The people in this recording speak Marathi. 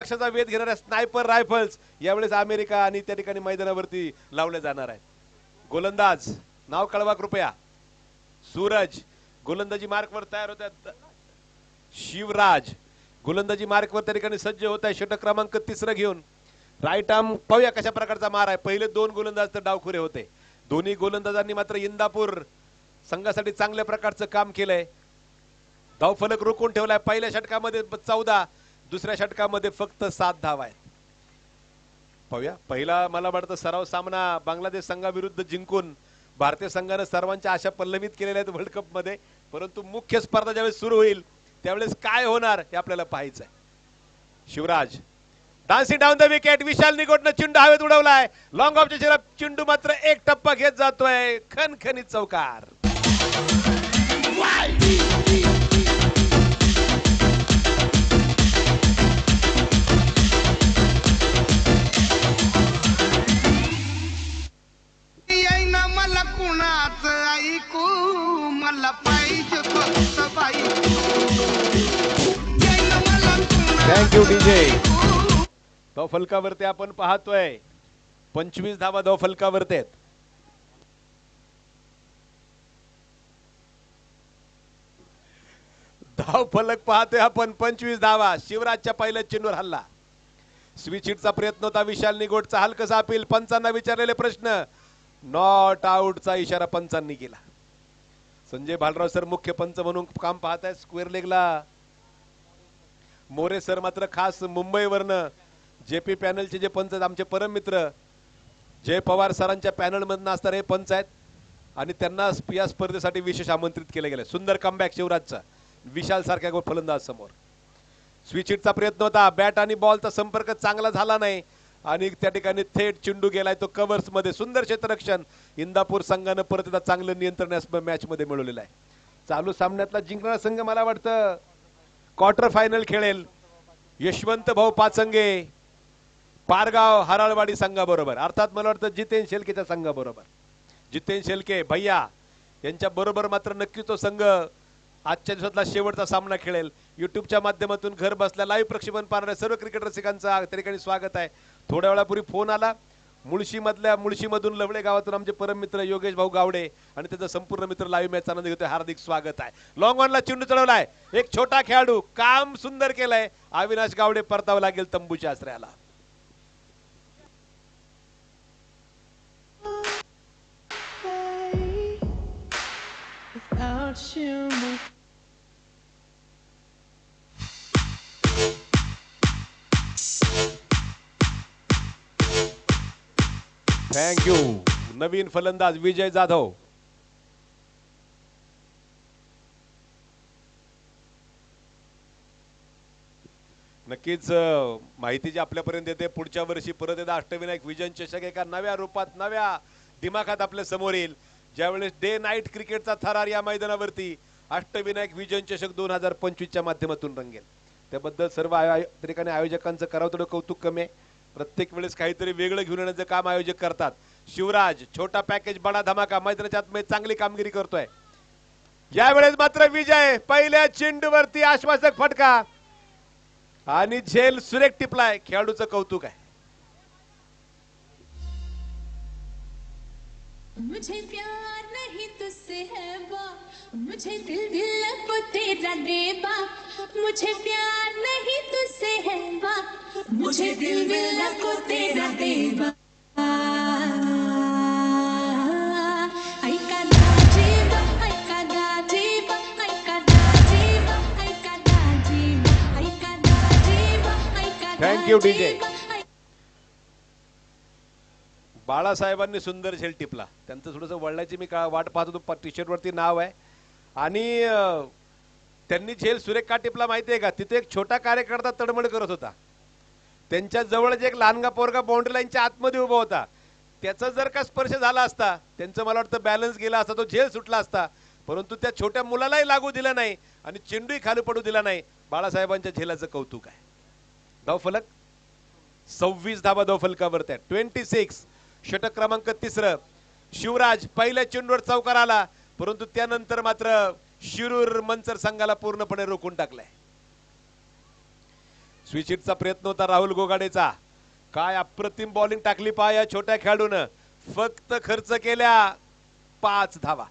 लक्षाचा वेध घेणाऱ्या स्नायपर रायफल्स यावेळेस अमेरिका आणि त्या ठिकाणी मैदानावरती लावले जाणार आहेत. गोलंदाज नाव कळवा कृपया. सूरज गोलंदाजी मार्कवर तयार होतात. शिवराज गोलंदाजी मार्कवर त्या ठिकाणी सज्ज होत आहे षटक क्रमांक 3 घेऊन. राईट आर्म पाहूया कशा प्रकारचा मार आहे. पहिले 2 गोलंदाज तर डावखुरे होते. दोन्ही गोलंदाजांनी मात्र इंदापूर संघासाठी चांगल्या प्रकारचं काम केलंय. धावफलक रोखून ठेवलाय. पहिल्या षटकामध्ये 14, दुसऱ्या षटकामध्ये फक्त 7 धावा आहेत. पाहूया पहिला मला वाटतं सराव सामना बांगलादेश संघाविरुद्ध जिंकून भारतीय संघाने सर्वांच्या आशा पल्लवित केलेल्या आहेत वर्ल्ड कप मध्ये. परंतु मुख्य स्पर्धा ज्यावेळेस सुरू होईल त्यावेळेस काय होणार हे आपल्याला पाहायचं आहे. Shivraj dancing down the wicket. Vishal निगोटनं चेंडू हवेत उडवलाय. लॉंग ऑफच्या चेहरा चेंडू मात्र एक टप्पा घेत जातोय. खणखणीत चौकार. मला कुणाच ऐकू मला पाहिजे फक्त बायको. Thank you DJ. धाव फलकावरती आपण पाहतोय 25 धावा धाव फलकावरती आहेत. धाव फलक पाहतोय आपण 25 धावा. शिवराजच्या पहिल्या चेंडूवर हल्ला. स्विच हिटचा प्रयत्न होता विशाल निगोटचा. हलकसा अपील. पंचांना विचारलेले प्रश्न नॉट आउटचा इशारा पंचांनी केला. संजय भालराव सर मुख्य पंच म्हणून काम पाहत आहेत. स्क्वेअर लेगला मोरे सर मात्र खास मुंबईवरनं जेपी पॅनलचे जे पंच आहेत आमचे परम मित्र जय पवार सरांच्या पॅनल मधून असणारे हे पंच आहेत आणि त्यांना या स्पर्धेसाठी विशेष आमंत्रित केले गेले. सुंदर कमबॅक शिवराजचा विशाल सारख्या फलंदाज समोर. स्विच हिटचा प्रयत्न होता. बॅट आणि बॉलचा संपर्क चांगला झाला नाही आणि त्या ठिकाणी थेट चेंडू गेलाय तो कव्हर्स मध्ये. सुंदर क्षेत्ररक्षण. इंदापूर संघानं परत एकदा चांगलं नियंत्रण मॅच मध्ये मिळवलेलं आहे. चालू सामन्यातला जिंकणारा संघ मला वाटतं क्वार्टर फायनल खेळेल. यशवंत भाऊ पाचंगे पारगाव हराळवाडी संघाबरोबर, अर्थात मला वाटतं जितेन शेलकेच्या संघाबरोबर. जितेन शेलके भैया यांच्या बरोबर मात्र नक्की तो संघ आजच्या दिवसातला शेवटचा सामना खेळेल. युट्यूबच्या माध्यमातून घर बसल्या लाईव्ह प्रक्षेपण पाहणाऱ्या सर्व क्रिकेट रसिकांचा त्या ठिकाणी स्वागत आहे. थोड्या वेळापूर्वी फोन आला मुळशीमधून लवळे गावातून आमचे परम मित्र योगेश भाऊ गावडे आणि त्याचा संपूर्ण मित्र लाईव्ह मॅच आनंद घेतोय. हार्दिक स्वागत आहे. लॉंग ऑनला चेंडू चढवलाय. एक छोटा खेळाडू काम सुंदर केलंय. अविनाश गावडे परतावं लागेल तंबूच्या आश्रयाला. थँक्यू. नवीन फलंदाज विजय जाधव. नक्कीच माहिती जी आपल्यापर्यंत येते पुढच्या वर्षी परत एकदा अष्टविनायक विजन चषक एका नव्या रूपात नव्या दिमाखात आपल्या समोर येईल. ज्यावेळेस डे नाईट क्रिकेटचा थरार या मैदानावरती अष्टविनायक विजन चषक 2025 च्या माध्यमातून रंगेल. त्याबद्दल सर्व ठिकाणी आयोजकांचं करावं थोडं कौतुक कमी आहे. प्रत्येक वेळेस काहीतरी वेगळं घेऊन येण्याचं काम आयोजक करतात. शिवराज छोटा पॅकेज बडा धमाका मैदानाच्या आतमध्ये चांगली कामगिरी करतोय. यावेळेस मात्र विजय पहिल्या चेंडूवरती आश्वासक फटका आणि झेल सुरेख टिपलाय. खेळाडूचं कौतुक आहे. मुझे प्यार नहीं तुझसे है बा, मुझे दिल को तेरा दे बा. मुझे प्यार नहीं तुझसे है बा, मुझे दिल को तेरा दे बा. ऐका दाजीबा, ऐका दाजीबा, ऐका दाजीबा, ऐका दाजीबा, ऐका दाजीबा, ऐका दाजीबा. Thank you DJ. बाळासाहेबांनी सुंदर झेल टिपला. त्यांचं थोडंसं वळण्याची मी वाट पाहत होतो. टी शर्ट वरती नाव आहे आणि त्यांनी झेल सुरेख का टिपला माहितीये का? तिथे एक छोटा कार्यकर्ता तडमड करत होता. त्यांच्या जवळच एक लहानगा पोरगा बाउंड्री लाईनच्या आतमध्ये उभा होता. त्याचा जर का स्पर्श झाला असता त्यांचं मला वाटतं बॅलन्स गेला असता, तो झेल सुटला असता. परंतु त्या छोट्या मुलालाही लागू दिला नाही आणि चेंडूही खाली पडू दिला नाही. बाळासाहेबांच्या झेलाचं कौतुक आहे. धावफलक 26 धावा धावफलकावरती आहे. 26. षटक क्रमांक 3. शिवराज पहिल्या चेंडूवर चौकार आला परंतु त्यानंतर मात्र शिरूर मंचर संघाला पूर्णपणे रोखून टाकलाय. स्विचिटचा प्रयत्न होता राहुल गोगाडेचा. काय अप्रतिम बॉलिंग टाकली पहा या छोट्या खेळाडून. फक्त खर्च केल्या 5 धावा.